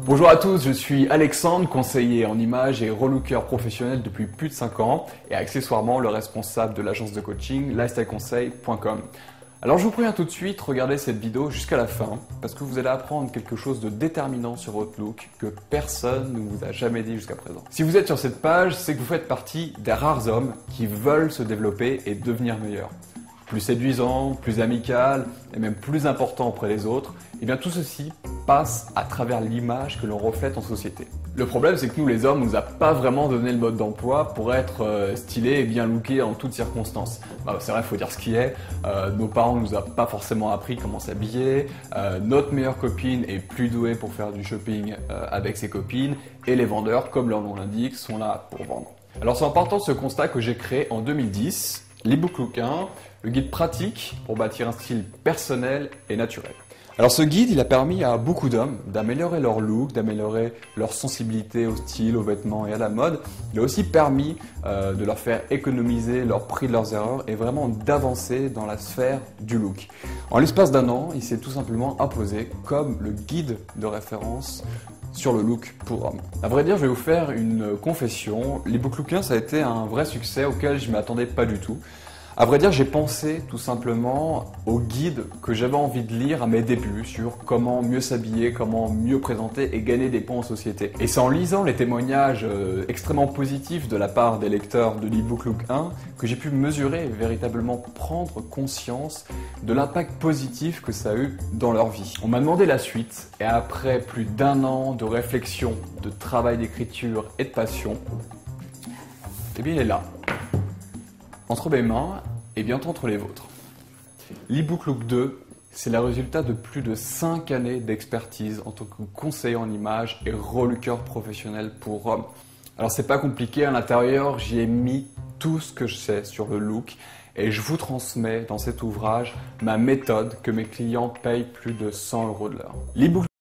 Bonjour à tous, je suis Alexandre, conseiller en images et relooker professionnel depuis plus de 5 ans et accessoirement le responsable de l'agence de coaching lifestyleconseil.com. Alors je vous préviens tout de suite, regardez cette vidéo jusqu'à la fin parce que vous allez apprendre quelque chose de déterminant sur votre look que personne ne vous a jamais dit jusqu'à présent. Si vous êtes sur cette page, c'est que vous faites partie des rares hommes qui veulent se développer et devenir meilleurs. Plus séduisant, plus amical et même plus important auprès des autres, et bien tout ceci passe à travers l'image que l'on reflète en société. Le problème, c'est que nous les hommes, on nous a pas vraiment donné le mode d'emploi pour être stylé et bien looké en toutes circonstances. C'est vrai, il faut dire ce qui est, nos parents nous a pas forcément appris comment s'habiller, notre meilleure copine est plus douée pour faire du shopping avec ses copines, et les vendeurs, comme leur nom l'indique, sont là pour vendre. Alors c'est en partant de ce constat que j'ai créé en 2010 l'e-book Look 1, le guide pratique pour bâtir un style personnel et naturel. Alors ce guide, il a permis à beaucoup d'hommes d'améliorer leur look, d'améliorer leur sensibilité au style, aux vêtements et à la mode. Il a aussi permis de leur faire économiser leur prix de leurs erreurs et vraiment d'avancer dans la sphère du look. En l'espace d'un an, il s'est tout simplement imposé comme le guide de référence sur le look pour hommes. À vrai dire, je vais vous faire une confession. L'e-book Look 1, ça a été un vrai succès auquel je ne m'attendais pas du tout. À vrai dire, j'ai pensé tout simplement au guide que j'avais envie de lire à mes débuts sur comment mieux s'habiller, comment mieux présenter et gagner des points en société. Et c'est en lisant les témoignages extrêmement positifs de la part des lecteurs de l'e-book Look 1 que j'ai pu mesurer et véritablement prendre conscience de l'impact positif que ça a eu dans leur vie. On m'a demandé la suite et après plus d'1 an de réflexion, de travail d'écriture et de passion, eh bien il est là. Entre mes mains et bientôt entre les vôtres. L'e-book Look 2, c'est le résultat de plus de 5 années d'expertise en tant que conseiller en images et relooker professionnel pour hommes. Alors c'est pas compliqué, à l'intérieur j'y ai mis tout ce que je sais sur le look et je vous transmets dans cet ouvrage ma méthode que mes clients payent plus de 100 € de l'heure.